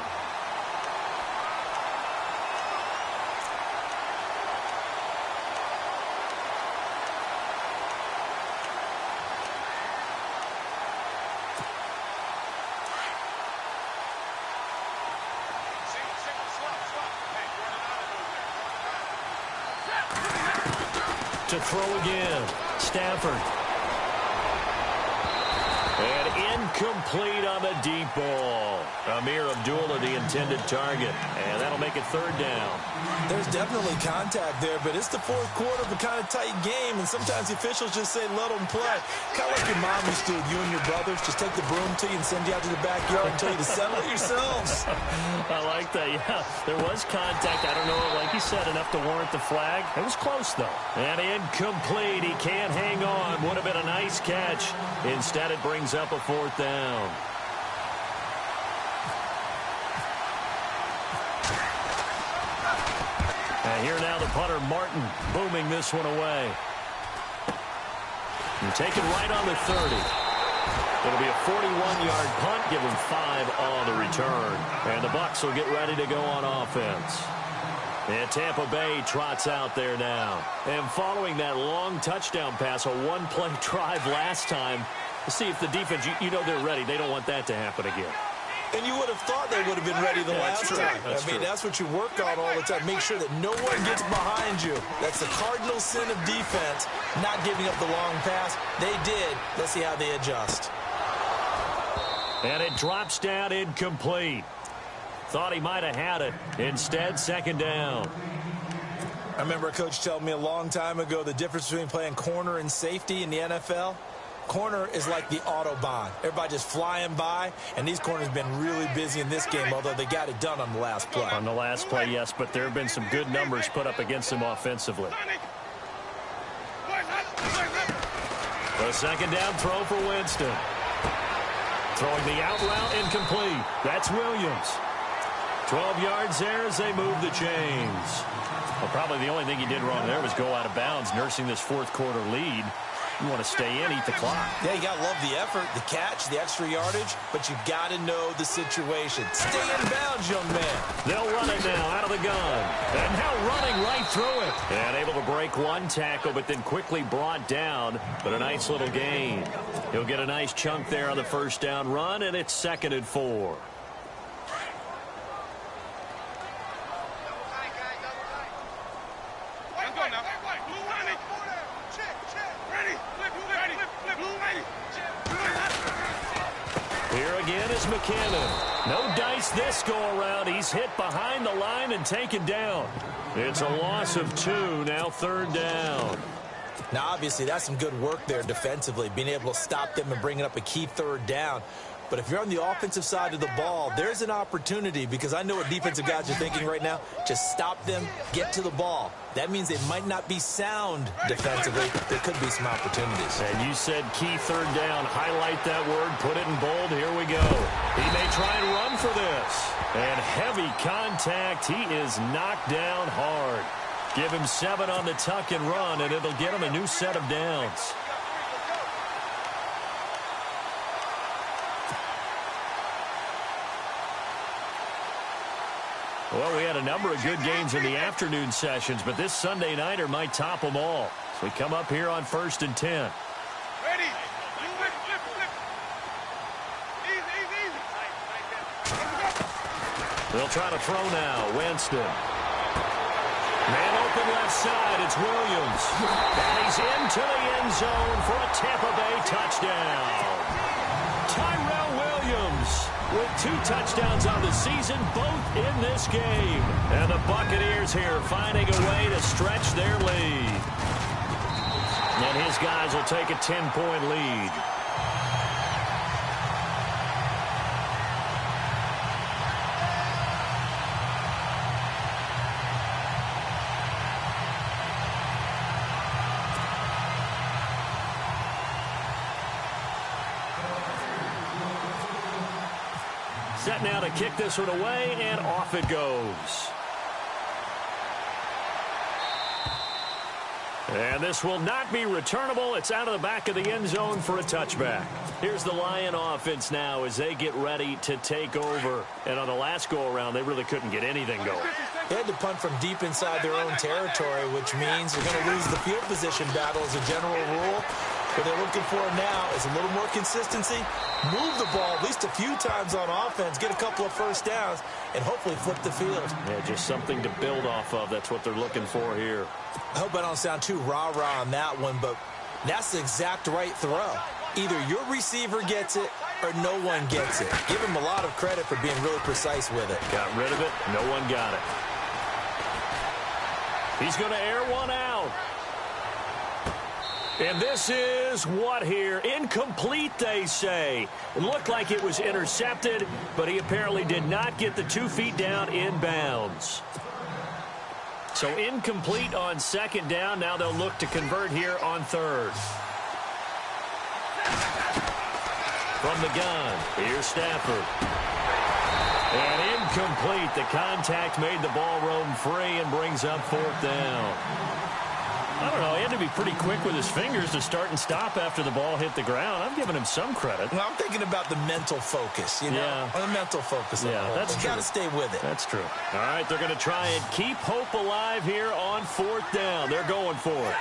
to throw again. Stafford. And incomplete on the deep ball. Amir Abdullah, the intended target. And that'll make it third down. There's definitely contact there, but it's the fourth quarter of a kind of tight game, and sometimes the officials just say, let them play. Kind of like your mom used to, you and your brothers, just take the broom to you and send you out to the backyard and tell you to settle it yourselves. I like that, yeah. There was contact. I don't know, like you said, enough to warrant the flag. It was close, though. And incomplete. He can't hang on. Would have been a nice catch. Instead, it brings up a fourth down. And here now the punter, Martin, booming this one away. And taken right on the 30. It'll be a 41-yard punt, give him 5 on the return. And the Bucs will get ready to go on offense. And Tampa Bay trots out there now. And following that long touchdown pass, a one-play drive last time, to see if the defense, you know they're ready. They don't want that to happen again. And you would have thought they would have been ready the last time. That's what you work on all the time. Make sure that no one gets behind you. That's the cardinal sin of defense, not giving up the long pass. They did. Let's see how they adjust. And it drops down incomplete. Thought he might have had it. Instead, second down. I remember a coach telling me a long time ago the difference between playing corner and safety in the NFL. Corner is like the Autobahn. Everybody just flying by, and these corners have been really busy in this game, although they got it done on the last play. On the last play, yes, but there have been some good numbers put up against them offensively. The second down throw for Winston. Throwing the out route incomplete. That's Williams. 12 yards there as they move the chains. Well, probably the only thing he did wrong there was go out of bounds, nursing this fourth quarter lead. You want to stay in, eat the clock. Yeah, you got to love the effort, the catch, the extra yardage, but you got to know the situation. Stay in bounds, young man. They'll run it now out of the gun. And now running right through it. And able to break one tackle, but then quickly brought down. But a nice little gain. He'll get a nice chunk there on the first down run, and it's 2nd and 4. Here again is McKinnon. No dice this go-around. He's hit behind the line and taken down. It's a loss of 2, now third down. Now, obviously, that's some good work there defensively, being able to stop them and bringing up a key third down. But if you're on the offensive side of the ball, there's an opportunity, because I know what defensive guys are thinking right now. Just stop them, get to the ball. That means they might not be sound defensively. There could be some opportunities. And you said key third down. Highlight that word. Put it in bold. Here we go. He may try and run for this. And heavy contact. He is knocked down hard. Give him 7 on the tuck and run, and it'll get him a new set of downs. Well, we had a number of good games in the afternoon sessions, but this Sunday nighter might top them all. So we come up here on 1st and 10. Ready. Easy. They'll try to throw now. Winston. Man open left side. It's Williams. And he's into the end zone for a Tampa Bay touchdown. Tyrell Williams with 2 touchdowns on the season, both in this game. And the Buccaneers here finding a way to stretch their lead. And his guys will take a 10-point lead. Set now to kick this one away, and off it goes. And this will not be returnable. It's out of the back of the end zone for a touchback. Here's the Lion offense now as they get ready to take over. And on the last go-around, they really couldn't get anything going. They had to punt from deep inside their own territory, which means you're going to lose the field position battle as a general rule. What they're looking for now is a little more consistency, move the ball at least a few times on offense, get a couple of first downs, and hopefully flip the field. Yeah, just something to build off of. That's what they're looking for here. I hope I don't sound too rah-rah on that one, but that's the exact right throw. Either your receiver gets it or no one gets it. Give him a lot of credit for being really precise with it. Got rid of it. No one got it. He's going to air one out. And this is what here? Incomplete, they say. It looked like it was intercepted, but he apparently did not get the 2 feet down in bounds. So incomplete on second down. Now they'll look to convert here on third. From the gun, here's Stafford. And incomplete. The contact made the ball roam free and brings up fourth down. I don't know. He had to be pretty quick with his fingers to start and stop after the ball hit the ground. I'm giving him some credit. Well, I'm thinking about the mental focus, you know? Yeah. The mental focus. Yeah, that's true. You got to stay with it. That's true. All right, they're going to try and keep hope alive here on fourth down. They're going for it.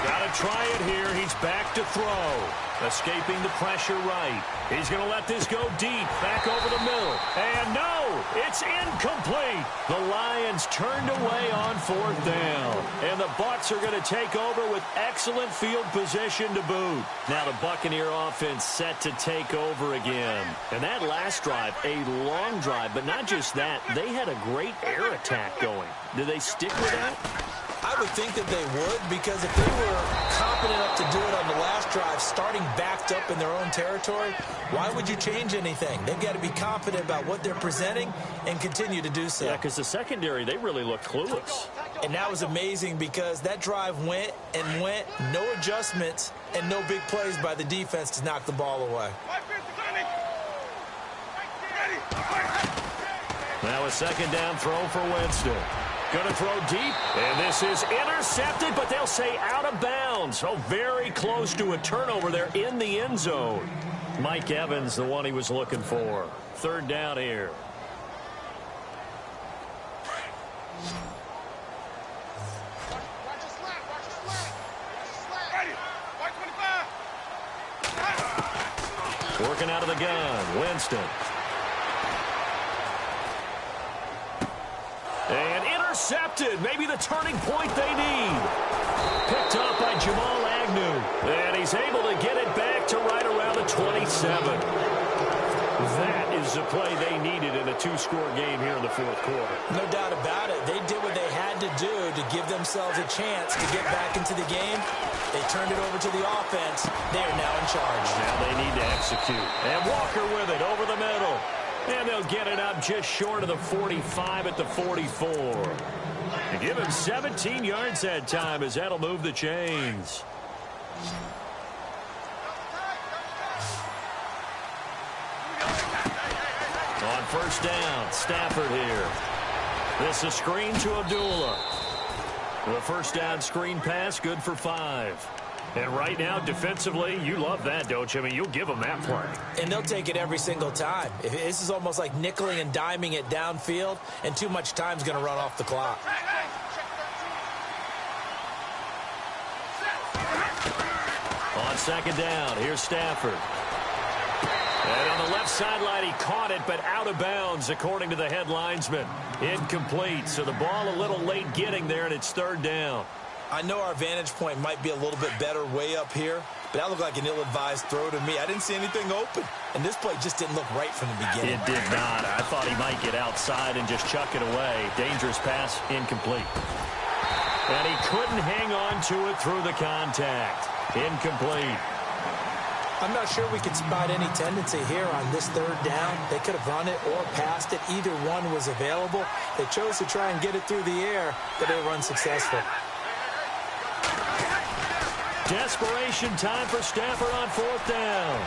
Got to try it here. He's back to throw. Escaping the pressure right. He's going to let this go deep. Back over the middle. And no, it's incomplete. The Lions turned away on fourth down. And the Bucs are going to take over with excellent field position to boot. Now the Buccaneer offense set to take over again. And that last drive, a long drive, but not just that. They had a great air attack going. Do they stick with that? I would think that they would, because if they were confident enough to do it on the last drive, starting backed up in their own territory, why would you change anything? They've got to be confident about what they're presenting and continue to do so. Yeah, because the secondary, they really look clueless. And that was amazing because that drive went and went, no adjustments, and no big plays by the defense to knock the ball away. Now a second down throw for Winston. Going to throw deep, and this is intercepted, but they'll say out of bounds. Oh, very close to a turnover there in the end zone. Mike Evans, the one he was looking for. Third down here. Working out of the gun, Winston. And intercepted. Maybe the turning point they need. Picked up by Jamal Agnew. And he's able to get it back to right around the 27. That is the play they needed in a two-score game here in the fourth quarter. No doubt about it. They did what they had to do to give themselves a chance to get back into the game. They turned it over to the offense. They are now in charge. Now they need to execute. And Walker with it over the middle. And they'll get it up just short of the 45 at the 44. And give him 17 yards that time, as that'll move the chains. On first down, Stafford here. This is screen to Abdullah. The first down screen pass, good for 5. And right now, defensively, you love that, don't you? I mean, you'll give them that play. And they'll take it every single time. This is almost like nickeling and diming it downfield, and too much time's going to run off the clock. On second down, here's Stafford. And on the left sideline, he caught it, but out of bounds, according to the head linesman. Incomplete, so the ball a little late getting there, and it's third down. I know our vantage point might be a little bit better way up here, but that looked like an ill-advised throw to me. I didn't see anything open, and this play just didn't look right from the beginning. It did not. I thought he might get outside and just chuck it away. Dangerous pass, incomplete. And he couldn't hang on to it through the contact. Incomplete. I'm not sure we could spot any tendency here on this third down. They could have run it or passed it. Either one was available. They chose to try and get it through the air, but they were unsuccessful. Desperation time for Stafford on fourth down.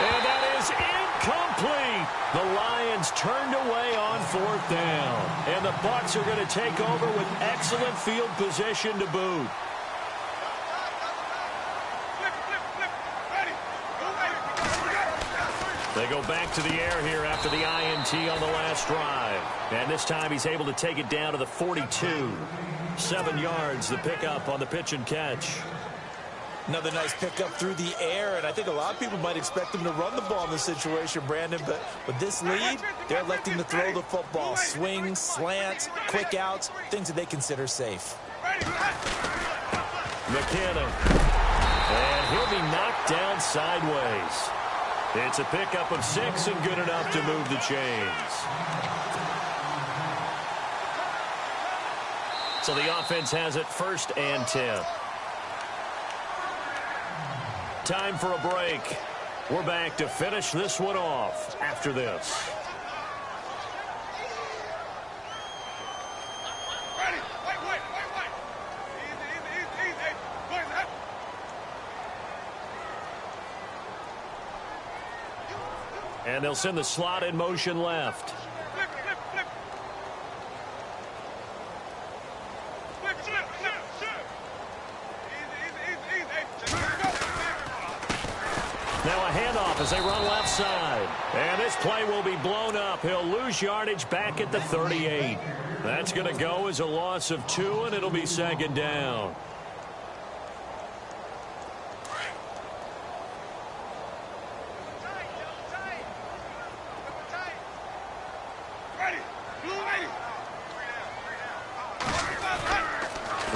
And that is incomplete. The Lions turned away on fourth down. And the Bucs are going to take over with excellent field position to boot. They go back to the air here after the INT on the last drive. And this time he's able to take it down to the 42. 7 yards, the pickup on the pitch and catch. Another nice pickup through the air, and I think a lot of people might expect them to run the ball in this situation, Brandon, but with this lead, they're electing to throw the football. Swings, slants, quick outs, things that they consider safe. McKinnon. And he'll be knocked down sideways. It's a pickup of 6 and good enough to move the chains. So the offense has it 1st and 10. Time for a break. We're back to finish this one off after this. Ready. Wait. Easy. Boys up. And they'll send the slot in motion left. Flip. Easy. Now a handoff as they run left side. And this play will be blown up. He'll lose yardage back at the 38. That's going to go as a loss of 2, and it'll be 2nd down.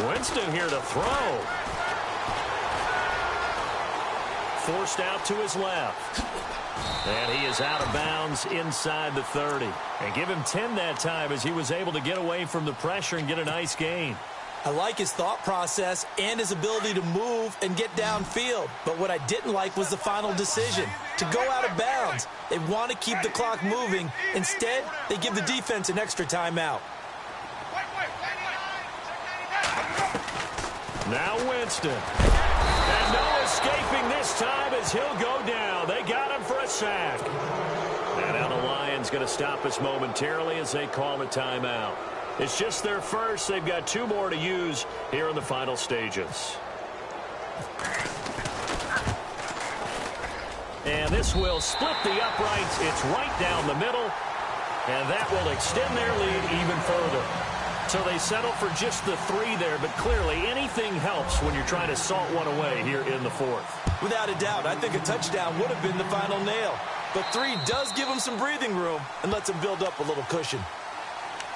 Winston here to throw. Forced out to his left. And he is out of bounds inside the 30. And give him 10 that time as he was able to get away from the pressure and get a nice gain. I like his thought process and his ability to move and get downfield. But what I didn't like was the final decision, to go out of bounds. They want to keep the clock moving. Instead, they give the defense an extra timeout. Now Winston. And no escaping this time as he'll go down. They got him for a sack. And now the Lions going to stop us momentarily as they call a timeout. It's just their first. They've got 2 more to use here in the final stages. And this will split the uprights. It's right down the middle. And that will extend their lead even further. So they settle for just the 3 there, but clearly anything helps when you're trying to salt one away here in the 4th. Without a doubt, I think a touchdown would have been the final nail. But 3 does give them some breathing room and lets them build up a little cushion.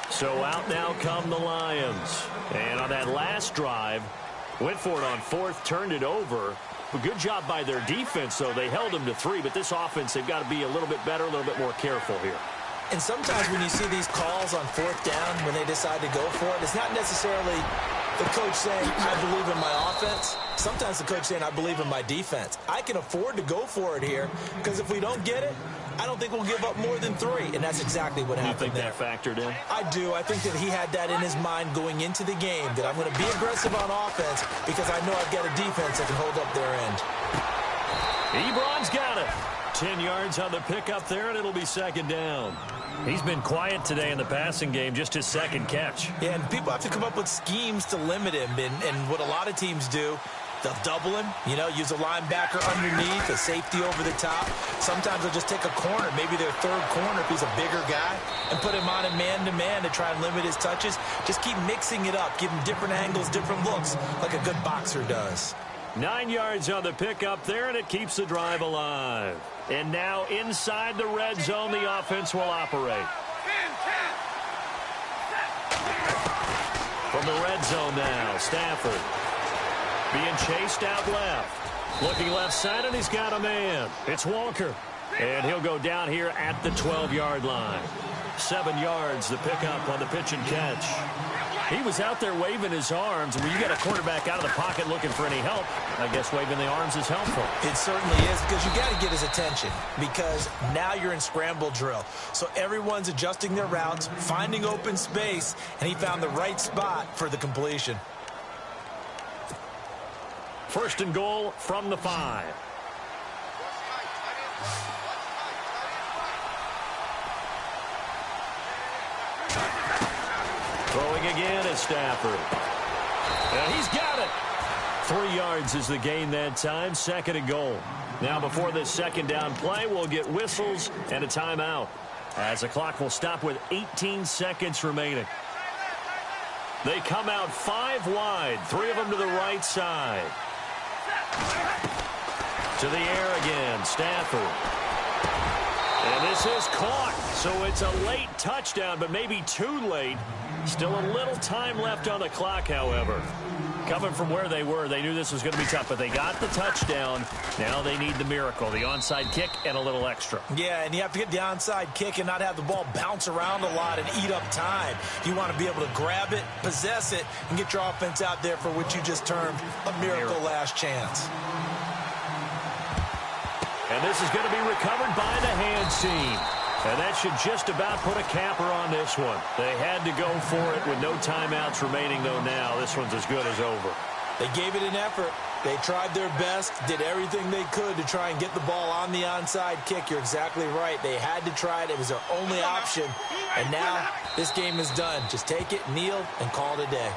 So out now come the Lions. And on that last drive, went for it on 4th, turned it over. But good job by their defense, though. They held them to 3, but this offense, they've got to be a little bit better, a little bit more careful here. And sometimes when you see these calls on 4th down, when they decide to go for it, it's not necessarily the coach saying, I believe in my offense. Sometimes the coach saying, I believe in my defense. I can afford to go for it here because if we don't get it, I don't think we'll give up more than 3, and that's exactly what happened there. You think that factored in? I do. I think that he had that in his mind going into the game, that I'm going to be aggressive on offense because I know I've got a defense that can hold up their end. Ebron's got it. 10 yards on the pickup there, and it'll be 2nd down. He's been quiet today in the passing game, just his 2nd catch. Yeah, and people have to come up with schemes to limit him, and what a lot of teams do, they'll double him, use a linebacker underneath, a safety over the top. Sometimes they'll just take a corner, maybe their 3rd corner if he's a bigger guy, and put him on a man-to-man to try and limit his touches. Just keep mixing it up, give him different angles, different looks, like a good boxer does. 9 yards on the pickup there, and it keeps the drive alive. And now inside the red zone, the offense will operate. From the red zone now, Stafford being chased out left. Looking left side, and he's got a man. It's Walker. And he'll go down here at the 12-yard line. 7 yards, the pickup on the pitch and catch. He was out there waving his arms. When you get a quarterback out of the pocket looking for any help, I guess waving the arms is helpful. It certainly is, because you got to get his attention, because now you're in scramble drill. So everyone's adjusting their routes, finding open space, and he found the right spot for the completion. 1st and goal from the 5. Throwing again is Stafford. And he's got it. 3 yards is the gain that time. 2nd and goal. Now before this 2nd down play, we'll get whistles and a timeout, as the clock will stop with 18 seconds remaining. They come out 5 wide. 3 of them to the right side. To the air again, Stafford. And this is caught, so it's a late touchdown, but maybe too late. Still a little time left on the clock, however. Coming from where they were, they knew this was going to be tough, but they got the touchdown. Now they need the miracle, the onside kick and a little extra. Yeah, and you have to get the onside kick and not have the ball bounce around a lot and eat up time. You want to be able to grab it, possess it, and get your offense out there for what you just termed a miracle last chance. And this is going to be recovered by the hands team. And that should just about put a capper on this one. They had to go for it with no timeouts remaining, though now this one's as good as over. They gave it an effort. They tried their best, did everything they could to try and get the ball on the onside kick. You're exactly right. They had to try it. It was their only option. And now this game is done. Just take it, kneel, and call it a day.